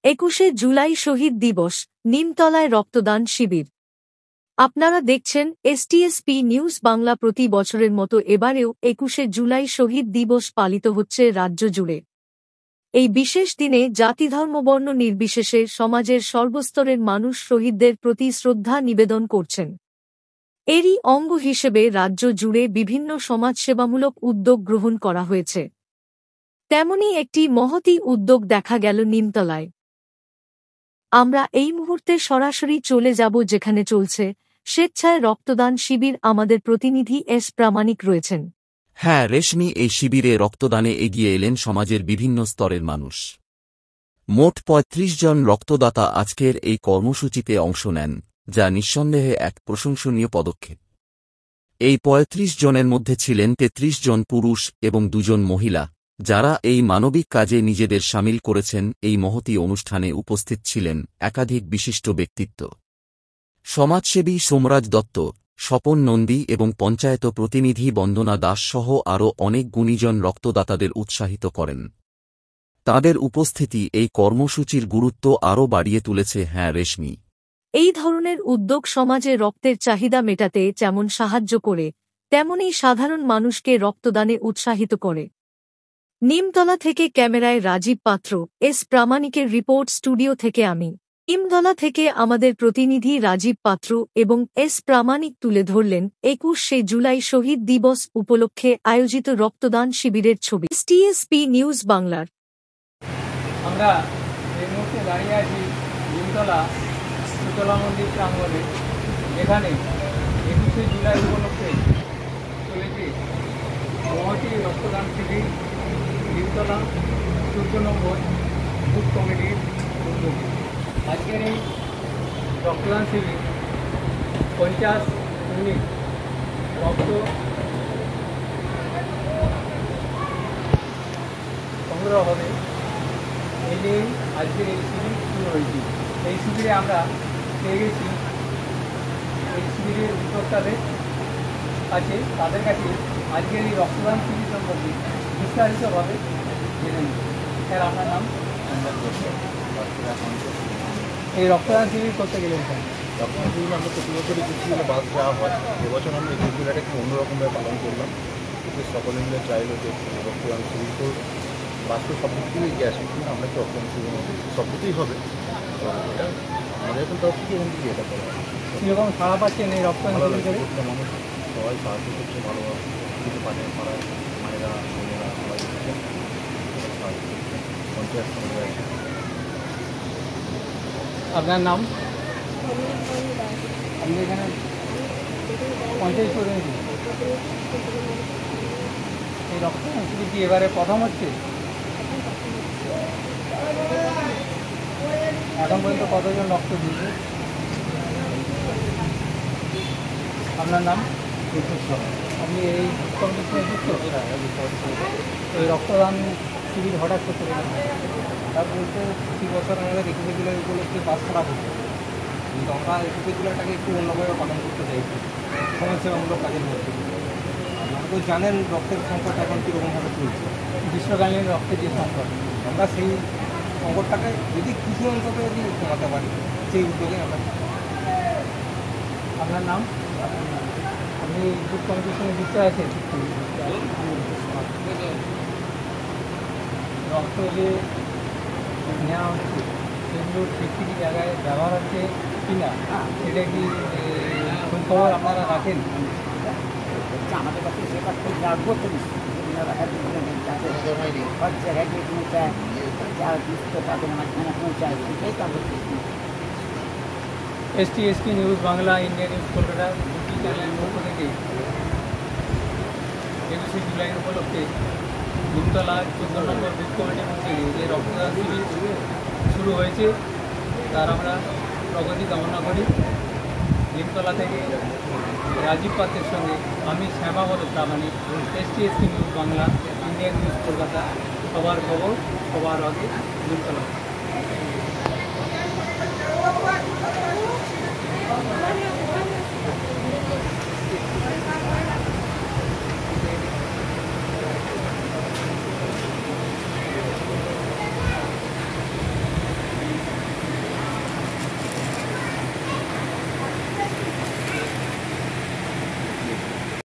21শে জুলাই শহীদ দিবস, নিমতলায় রক্তদান শিবির। আপনারা দেখছেন এসটিএসপি নিউজ বাংলা। প্রতি বছরের মতো এবারেও 21শে জুলাই শহীদ দিবস পালিত হচ্ছে রাজ্য জুড়ে। এই বিশেষ দিনে জাতি ধর্ম বর্ণ নির্বিশেষে সমাজের সর্বস্তরের মানুষ শহীদদের প্রতি শ্রদ্ধা নিবেদন করছেন। এরই অঙ্গ হিসেবে রাজ্য জুড়ে বিভিন্ন সমাজসেবামূলক উদ্যোগ গ্রহণ করা হয়েছে। তেমনই একটি মহতী উদ্যোগ দেখা গেল নিমতলায়। আমরা এই মুহূর্তে সরাসরি চলে যাব যেখানে চলছে স্বেচ্ছায় রক্তদান শিবির। আমাদের প্রতিনিধি এস প্রামাণিক রয়েছেন। হ্যাঁ রেশমি, এই শিবিরে রক্তদানে এগিয়ে এলেন সমাজের বিভিন্ন স্তরের মানুষ। মোট ৩৫ জন রক্তদাতা আজকের এই কর্মসূচিতে অংশ নেন, যা নিঃসন্দেহে এক প্রশংসনীয় পদক্ষেপ। এই ৩৫ জনের মধ্যে ছিলেন ৩৩ জন পুরুষ এবং ২ জন মহিলা, যারা এই মানবিক কাজে নিজেদের সামিল করেছেন। এই মহতী অনুষ্ঠানে উপস্থিত ছিলেন একাধিক বিশিষ্ট ব্যক্তিত্ব, সমাজসেবী সোমরাজ দত্ত, স্বপন নন্দী এবং পঞ্চায়েত প্রতিনিধি বন্দনা দাস সহ আরও অনেক গুণীজন রক্তদাতাদের উৎসাহিত করেন। তাঁদের উপস্থিতি এই কর্মসূচির গুরুত্ব আরও বাড়িয়ে তুলেছে। হ্যাঁ রেশমি, এই ধরনের উদ্যোগ সমাজে রক্তের চাহিদা মেটাতে যেমন সাহায্য করে, তেমনই সাধারণ মানুষকে রক্তদানে উৎসাহিত করে। নিমতলা থেকে ক্যামেরায় রাজীব পাত্র, এস প্রামাণিকের রিপোর্ট। স্টুডিও থেকে আমি নিমতলা থেকে আমাদের প্রতিনিধি রাজীব পাত্র এবং এস প্রামাণিক তুলে ধরলেন 21শে জুলাই শহীদ দিবস উপলক্ষে আয়োজিত রক্তদান শিবিরের ছবি। এসটিএসপি নিউজ বাংলার। আমরা এই মুহূর্তে দাঁড়িয়ে আছি নিমতলা শীতলা মন্দির প্রাঙ্গণে, যেখানে 21শে জুলাই উপলক্ষে চলেছে মহতী রক্তদান শিবির। নিমতলা 14 নম্বর বুথ কমিটির উদ্যোগে আজকের এই রক্তদান শিবির 50 ইউনিট রক্ত সংগ্রহ হবে। এই নিয়ে আজকের এই শিবির শুরু হয়েছে। এই শিবিরে আমরা পেয়ে গেছি এই শিবিরের উদ্যোক্তাদের আছে, তাদের কাছে আজকের এই রক্তদান শিবির সম্পর্কে বিস্তারিতভাবে জেনে নিই। স্যার, আপনার নাম? এই রক্তদান শিবির করতে গেলেন স্যার? রক্তদান শিবির আমরা প্রতি বছরই কিছু বাস দেওয়া হয়। এবছর আমরা এই শিবিরটা একটু অন্যরকমভাবে পালন করলাম। কিন্তু সকলে মিলে চাইলো যে রক্তদান শিবির তো বাস তো সব দিক থেকেই এগিয়ে আসে, কিন্তু আমরা একটু রক্তদান শিবির সব দিকেই হবে। এটা আমাদের এখন তরফ থেকে এখান থেকে এটা করা হয়। কীরকম সাড়া পাচ্ছেন এই রক্তদান শিবির করে? মানুষ সবাই সাহায্য করছে, ভালোভাবে কিছু পাঠায় পাড়ায় মায়েরা বোনেরা সবাই দিচ্ছেন, সাহায্য করছে। পঞ্চায়েত সমুদায়। আপনার নাম? আপনি এখানে পঞ্চায়েত প্রতিনিধি। এই রক্তদান শিবির কি এবারে প্রথম হচ্ছে? এখন পর্যন্ত কতজন রক্ত দিয়েছে? আপনার নাম? আপনি এই কমিটির সঙ্গে যুক্ত? এই রক্তদান শিবির হঠাৎ করতে পারেন? তার বলতে প্রতি বছর আমাদের 21শে জুলাই উপলক্ষে বাস করা হতো, কিন্তু আমরা 21শে জুলাইটাকে একটু অন্যভাবে পালন করতে চাইছি সমাজসেবামূলক কাজের মধ্যে। আপনারা তো জানেন রক্তের সংকট এখন কীরকমভাবে চলছে, গ্রীষ্মকালীন রক্তের যে সংকট, আমরা সেই সংকটটাকে যদি কিছু অন্তত যদি কমাতে পারি, সেই উদ্যোগে আমরা। আপনার নাম? আপনি বুথ কমিটির সঙ্গে যুক্ত আছেন? রক্ত যে নেওয়া হচ্ছে সেগুলো ঠিক ঠিক জায়গায় ব্যবহার হচ্ছে কি না, সেটা কি খোঁজখবর আপনারা রাখেন? আমাদের কাছে সেটা খুব রাখবো তো STSP news Bangla, India news Kolkata দুটি চ্যানেলের পক্ষ থেকে 21শে জুলাই উপলক্ষে নিমতলা 14 নম্বর বুথ কমিটির মধ্যে যে রক্তদান শিবির শুরু হয়েছে, তার আমরা প্রগতি কামনা করি। নিমতলা থেকে রাজীব পাত্রের সঙ্গে আমি Shyamabal Pramanik, STSP news Bangla, India news Kolkata. সবার খবর সবার আগে নিমতলা।